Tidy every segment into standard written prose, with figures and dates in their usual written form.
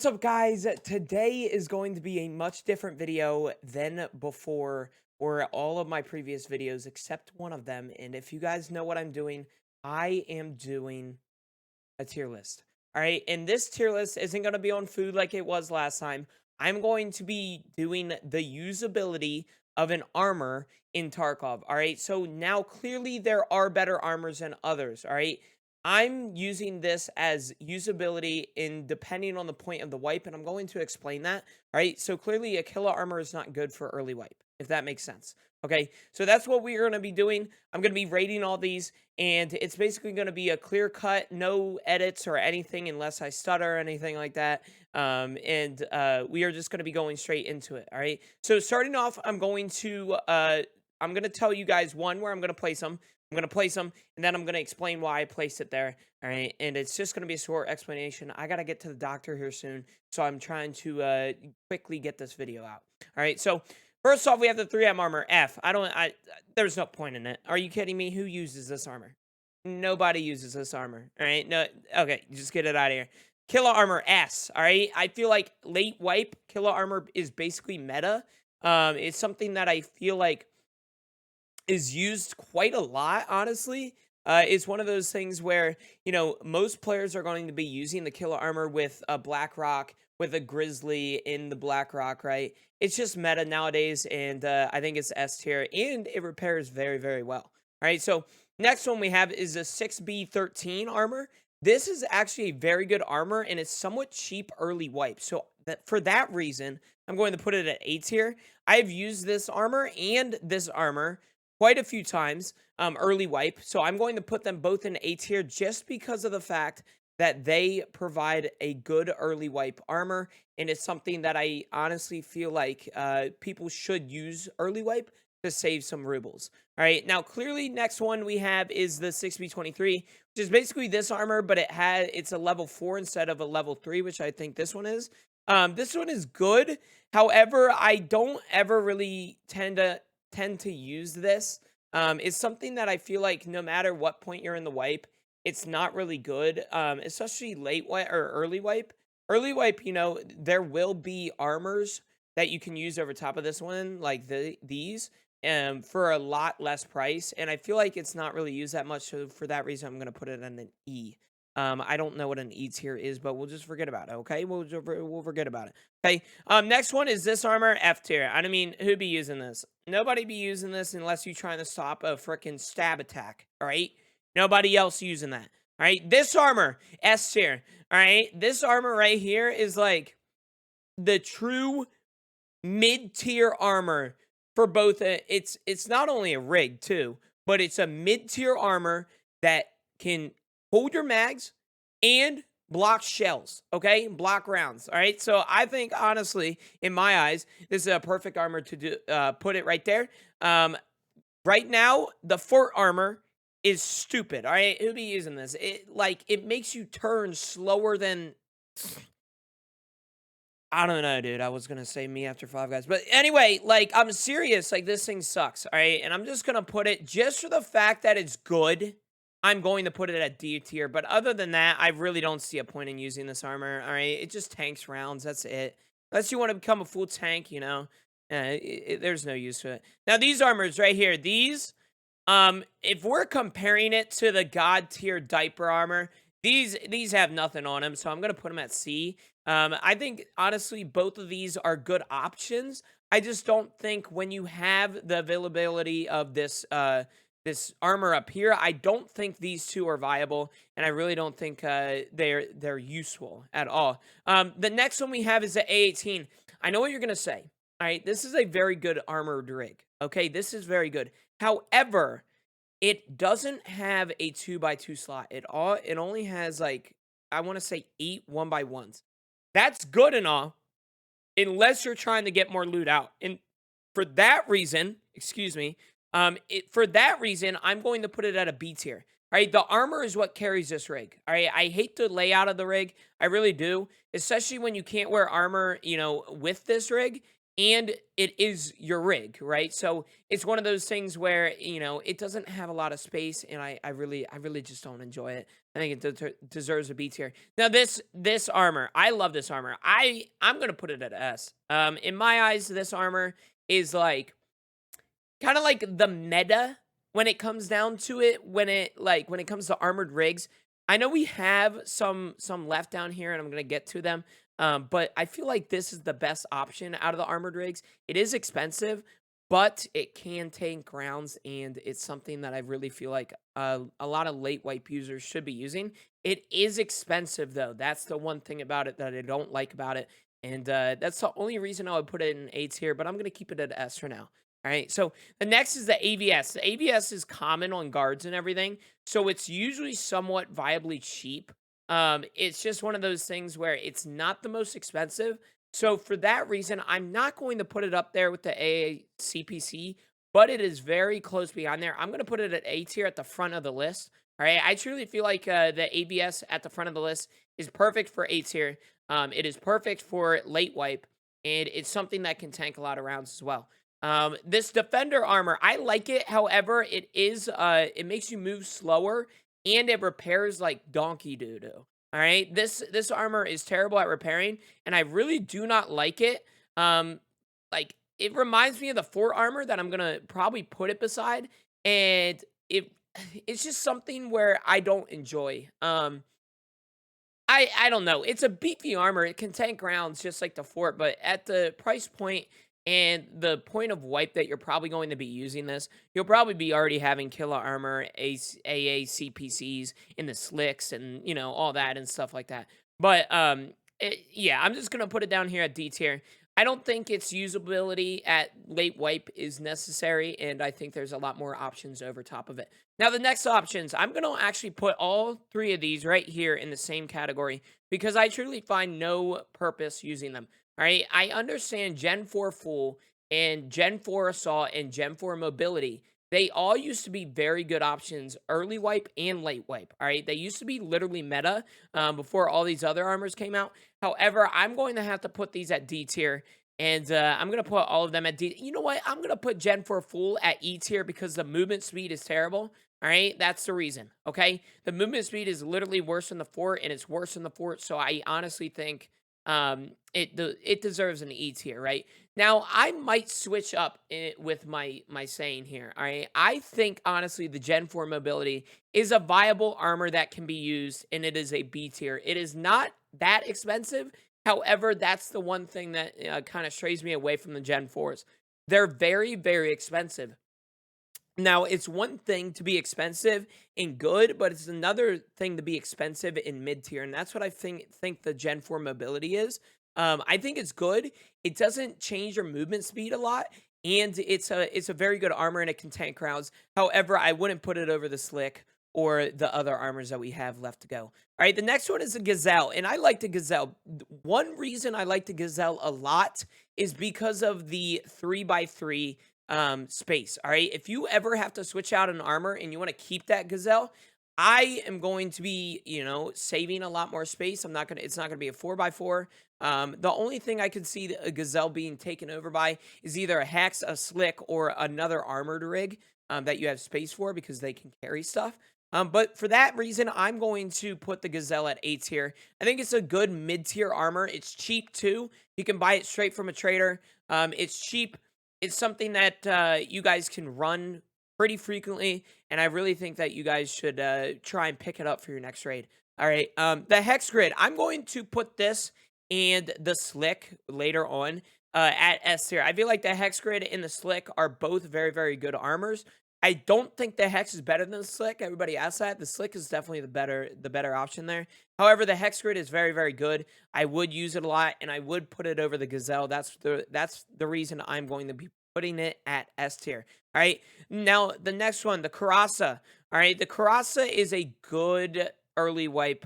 What's up, guys? Today is going to be a much different video than before or all of my previous videos except one of them. And if you guys know what I'm doing, I am doing a tier list. All right. And this tier list isn't going to be on food like it was last time. I'm going to be doing the usability of an armor in Tarkov. All right. So now clearly there are better armors than others. All right. I'm using this as usability in depending on the point of the wipe, and I'm going to explain that. All right. So clearly a killer armor is not good for early wipe, if that makes sense. Okay. So that's what we're going to be doing. I'm going to be rating all these, and it's basically going to be a clear cut, no edits or anything unless I stutter or anything like that. We are just going to be going straight into it. All right. So starting off, I'm going to tell you guys where I'm going to place them. I'm going to place them, and then I'm going to explain why I placed it there. All right. And it's just going to be a short explanation. I got to get to the doctor here soon, so I'm trying to quickly get this video out. All right. So first off, we have the 3M armor F. There's no point in it. Are you kidding me? Who uses this armor? Nobody uses this armor. All right. No. Okay. Just get it out of here. Killer armor S. All right. I feel like late wipe killer armor is basically meta. It's something that I feel like is used quite a lot, honestly. It's one of those things where, most players are going to be using the killer armor with a Black Rock, with a Grizzly in the Black Rock, right? It's just meta nowadays, and I think it's S tier, and it repairs very, very well. All right, so next one we have is a 6B13 armor. This is actually a very good armor, and it's somewhat cheap early wipe. So for that reason, I'm going to put it at A tier. I've used this armor and this armor quite a few times early wipe. So I'm going to put them both in A tier just because of the fact that they provide a good early wipe armor. And it's something that I honestly feel like people should use early wipe to save some rubles. All right. Now, clearly, next one we have is the 6B23, which is basically this armor, but it's a level 4 instead of a level 3, which I think this one is. This one is good. However, I don't ever really tend to use this. It's something that I feel like no matter what point you're in the wipe, it's not really good. Especially late wipe or early wipe. Early wipe, there will be armors that you can use over top of this one, like these, for a lot less price. And I feel like it's not really used that much. So for that reason, I'm gonna put it in an E. I don't know what an E tier is, but we'll just forget about it. Okay, we'll forget about it. Okay. Next one is this armor F tier. I mean, who be using this? Nobody be using this unless you're trying to stop a freaking stab attack. All right. Nobody else using that. All right. This armor S tier. All right. This armor right here is like the true mid-tier armor for both. It's not only a rig too, but it's a mid-tier armor that can hold your mags and block shells, okay? Block rounds, all right? So I think, honestly, in my eyes, this is a perfect armor to put it right there. Right now, the fort armor is stupid, all right? Who be using this? It makes you turn slower than... I don't know, dude. I was gonna say me after Five Guys. But anyway, I'm serious. This thing sucks, all right? And I'm just gonna put it, just for the fact that it's good, I'm going to put it at D tier. But other than that, I really don't see a point in using this armor, all right? It just tanks rounds. That's it. Unless you want to become a full tank, there's no use to it. Now, these armors right here, if we're comparing it to the God tier diaper armor, these have nothing on them, so I'm gonna put them at C. I think honestly both of these are good options. I just don't think when you have the availability of this armor up here, I don't think these two are viable, and I really don't think they're useful at all. The next one we have is the A18. I know what you're gonna say. All right, this is a very good armored rig. Okay, this is very good. However, it doesn't have a 2x2 slot. It only has I want to say 8 1x1s. That's good and all, unless you're trying to get more loot out. And for that reason, excuse me, for that reason, I'm going to put it at a B tier. All right, the armor is what carries this rig. All right, I hate the layout of the rig. I really do, especially when you can't wear armor, with this rig. and it is your rig, right? So it's one of those things where, it doesn't have a lot of space, and I really just don't enjoy it. I think it deserves a B tier. Now this armor, I love this armor. I'm gonna put it at S. In my eyes, this armor is like kind of like the meta when it comes down to it. When it comes to armored rigs, I know we have some left down here, and I'm gonna get to them. But I feel like this is the best option out of the armored rigs. It is expensive, but it can tank rounds, and it's something that I really feel like a lot of late wipe users should be using. It is expensive though. That's the one thing about it that I don't like about it. And that's the only reason I would put it in A tier, but I'm going to keep it at S for now. All right. So the next is the AVS. The AVS is common on guards and everything. So it's usually somewhat viably cheap. It's just one of those things where it's not the most expensive. So for that reason, I'm not going to put it up there with the AACPC, but it is very close behind there. I'm going to put it at A tier at the front of the list. All right. I truly feel like the ABS at the front of the list is perfect for A tier. It is perfect for late wipe, and it's something that can tank a lot of rounds as well. This defender armor, I like it. However, it makes you move slower, and it repairs like donkey doo doo. All right, this armor is terrible at repairing, and I really do not like it. Like it reminds me of the fort armor that I'm gonna probably put it beside, and it's just something where I don't enjoy. I don't know. It's a beefy armor. It can tank rounds just like the fort, but at the price point and the point of wipe that you're probably going to be using this, you'll probably be already having killer armor, AA, CPCs in the slicks, and all that and stuff like that. But yeah, I'm just gonna put it down here at D tier. I don't think its usability at late wipe is necessary, and I think there's a lot more options over top of it. Now, the next options, I'm going to actually put all three of these right here in the same category because I truly find no purpose using them. All right. I understand Gen 4 Full and Gen 4 Assault and Gen 4 Mobility. They all used to be very good options, early wipe and late wipe. All right. They used to be literally meta before all these other armors came out. However, I'm going to have to put these at D tier. And I'm going to put all of them at D. You know what? I'm going to put Gen 4 Full at E tier because the movement speed is terrible. All right, that's the reason. Okay, the movement speed is literally worse than the fort, and it's worse than the fort. So I honestly think it deserves an E tier. Right now, I might switch up with my saying here. All right, I think honestly the Gen 4 mobility is a viable armor that can be used, and it is a B tier. It is not that expensive. However, that's the one thing that kind of strays me away from the Gen 4s. They're very, very expensive. Now, it's one thing to be expensive and good, but it's another thing to be expensive in mid tier, and that's what I think the Gen 4 mobility is. I think it's good. It doesn't change your movement speed a lot, and it's a very good armor and it can tank rounds. However, I wouldn't put it over the slick or the other armors that we have left to go. All right, the next one is the Gazelle, and I like the Gazelle. One reason I like the Gazelle a lot is because of the 3x3 space. All right. If you ever have to switch out an armor and you want to keep that Gazelle, I am going to be, saving a lot more space. It's not gonna be a 4x4. The only thing I could see a Gazelle being taken over by is either a Hex, a Slick, or another armored rig that you have space for because they can carry stuff. But for that reason, I'm going to put the Gazelle at A tier. I think it's a good mid-tier armor. It's cheap too. You can buy it straight from a trader. It's cheap. It's something that you guys can run pretty frequently, and I really think that you guys should try and pick it up for your next raid. All right, the Hex Grid. I'm going to put this and the Slick later on at S tier. I feel like the Hex Grid and the Slick are both very, very good armors. I don't think the Hex is better than the Slick. Everybody asks that. The Slick is definitely the better option there. However, the Hex Grid is very, very good. I would use it a lot, and I would put it over the Gazelle. That's the reason I'm going to be putting it at S tier. All right. Now the next one, the Karasa. All right, the Karasa is a good early wipe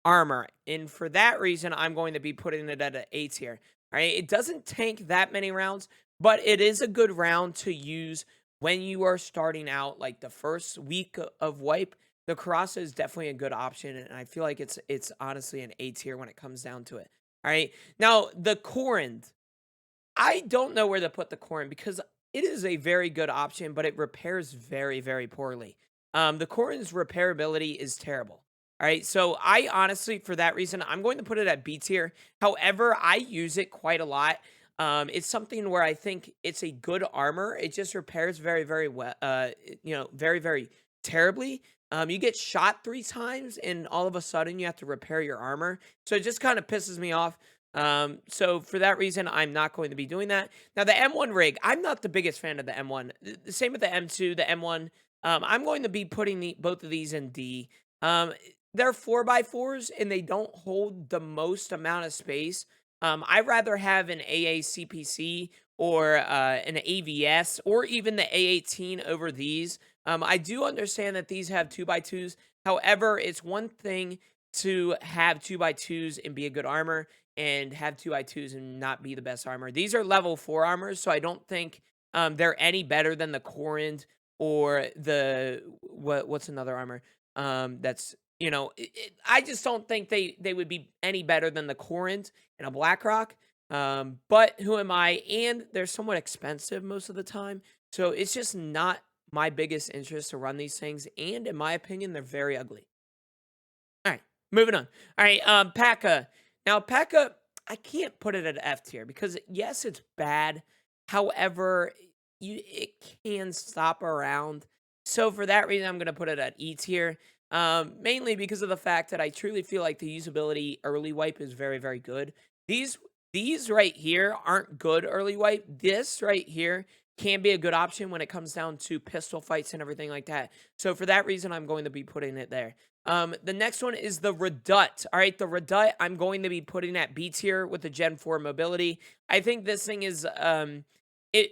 armor, and for that reason, I'm going to be putting it at an A tier. All right, it doesn't tank that many rounds, but it is a good round to use when you are starting out, like the first week of wipe. The Karasa is definitely a good option, and I feel like it's honestly an A tier when it comes down to it. All right, now the Corund. I don't know where to put the Corin because it is a very good option, but it repairs very, very poorly. The Corin's repairability is terrible. All right, so I honestly, for that reason, I'm going to put it at B tier. However, I use it quite a lot. It's something where I think it's a good armor. It just repairs very, very well. Very, very terribly. You get shot 3 times, and all of a sudden you have to repair your armor. So it just kind of pisses me off. So for that reason, I'm not going to be doing that. Now, the M1 rig, I'm not the biggest fan of the M1. The same with the M2, the M1. I'm going to be putting both of these in D. They're 4x4s and they don't hold the most amount of space. I'd rather have an AACPC or an AVS or even the A18 over these. I do understand that these have 2x2s. However, it's one thing to have 2x2s and be a good armor, and have 2x2s and not be the best armor. These are level 4 armors, so I don't think they're any better than the Corint or the what's another armor that's I just don't think they would be any better than the Corint and a Blackrock. But who am I? And they're somewhat expensive most of the time, so it's just not my biggest interest to run these things. And in my opinion, they're very ugly. All right, moving on. All right, P.E.K.K.A. Now, P.E.K.K.A, I can't put it at F tier because yes, it's bad. However, it can stop around. So for that reason, I'm gonna put it at E tier. Mainly because of the fact that I truly feel like the usability early wipe is very, very good. These these right here aren't good early wipe. This right here can be a good option when it comes down to pistol fights and everything like that. So for that reason, I'm going to be putting it there. The next one is the Redut. All right, the Redut, I'm going to be putting at B tier with the Gen 4 mobility. I think this thing is it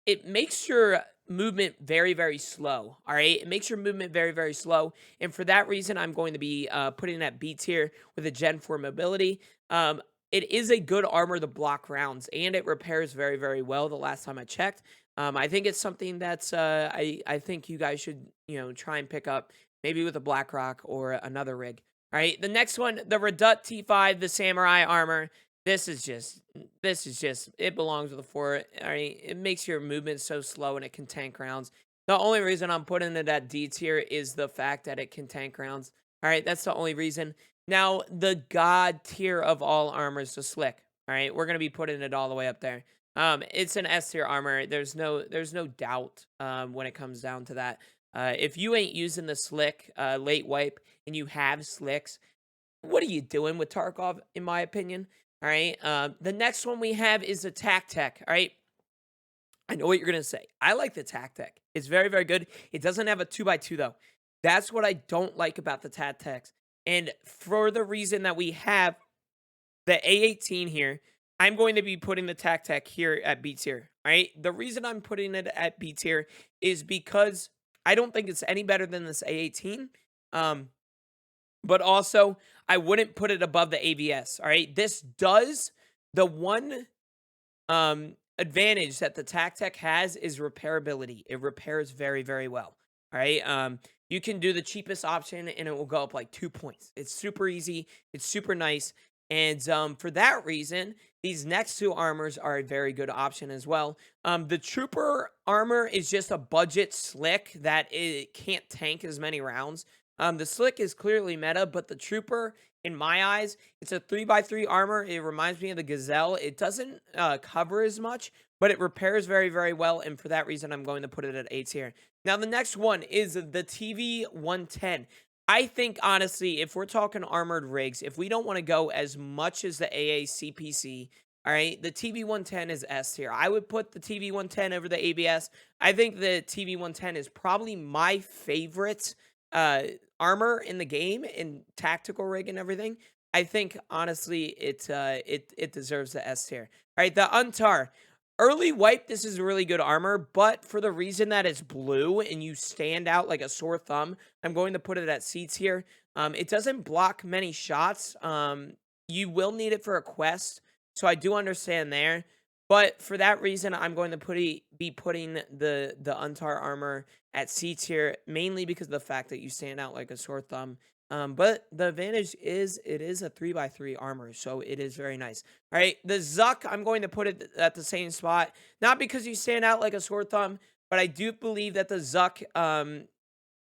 it makes your movement very, very slow. All right, it makes your movement very, very slow, and for that reason, I'm going to be putting it at B tier with a Gen 4 mobility. It is a good armor to block rounds, and it repairs very, very well. The last time I checked, I think it's something that's I think you guys should try and pick up maybe with a Blackrock or another rig. All right, the next one, the Redut T5, the Samurai armor. This is just it belongs with a fort. All right, it makes your movement so slow and it can tank rounds. The only reason I'm putting it at D tier is the fact that it can tank rounds. All right, that's the only reason. Now, the god tier of all armors, the Slick. All right, we're gonna be putting it all the way up there. It's an S tier armor. There's no doubt when it comes down to that. If you ain't using the Slick late wipe and you have Slicks, what are you doing with Tarkov, in my opinion? All right. The next one we have is the Tac Tech. All right. I know what you're gonna say. I like the Tac Tech. It's very, very good. It doesn't have a 2x2 though. That's what I don't like about the Tac Techs. And for the reason that we have the A18 here, I'm going to be putting the Tac Tech here at B tier. All right. The reason I'm putting it at B tier is because I don't think it's any better than this A18. Um, but also, I wouldn't put it above the AVS. All right. This does the one advantage that the Tactec has is repairability. It repairs very, very well. All right. You can do the cheapest option and it will go up like 2 points. It's super easy. It's super nice. And for that reason, these next two armors are a very good option as well. The Trooper armor is just a budget slick that it can't tank as many rounds. The Slick is clearly meta, but the Trooper, in my eyes, it's a 3x3 armor. It reminds me of the Gazelle. It doesn't cover as much, but it repairs very, very well, and for that reason, I'm going to put it at A tier. Now, the next one is the TV 110. I think, honestly, if we're talking armored rigs, if we don't want to go as much as the AACPC, all right, the TV 110 is S tier. I would put the TV 110 over the ABS. I think the TV 110 is probably my favorite uh armor in the game in tactical rig and everything. I think honestly it deserves the S tier. All right, the Untar. Early wipe, this is really good armor, but for the reason that it's blue and you stand out like a sore thumb, I'm going to put it at C tier. It doesn't block many shots. You will need it for a quest, so I do understand there. But for that reason, I'm going to be putting the Untar armor at C tier, mainly because of the fact that you stand out like a sore thumb. But the advantage is it is a 3x3 armor, so it is very nice. All right, the Zuck, I'm going to put it at the same spot, not because you stand out like a sore thumb, but I do believe that the Zuck,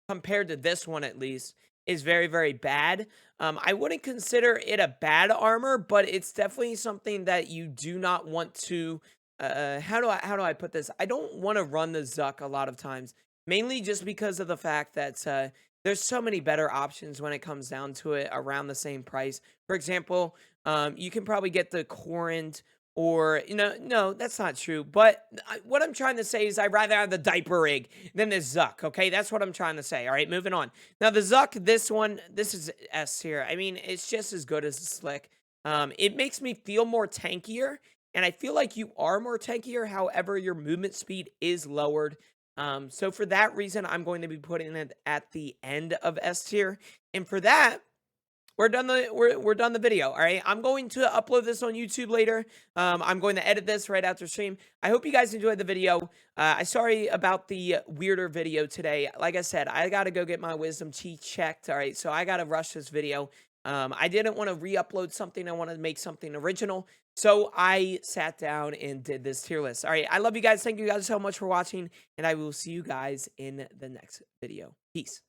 compared to this one at least, is very, very bad. I wouldn't consider it a bad armor, but it's definitely something that you do not want to. How do I put this? I don't want to run the Zuck a lot of times, mainly just because of the fact that there's so many better options when it comes down to it around the same price. For example, you can probably get the Corint or, no, that's not true. But what I'm trying to say is I'd rather have the diaper rig than the Zuck. Okay, that's what I'm trying to say. All right, moving on. Now the Zuck, this one, this is S tier. I mean, it's just as good as the Slick. It makes me feel more tankier, and I feel like you are more tankier. However, your movement speed is lowered. So for that reason, I'm going to be putting it at the end of S tier. And for that, we're done the video. All right, I'm going to upload this on YouTube later. I'm going to edit this right after stream. I hope you guys enjoyed the video. I sorry about the weirder video today. Like I said, I gotta go get my wisdom teeth checked. All right, so I gotta rush this video. I didn't want to re-upload something. I wanted to make something original, so I sat down and did this tier list. All right, I love you guys. Thank you guys so much for watching, and I will see you guys in the next video. Peace.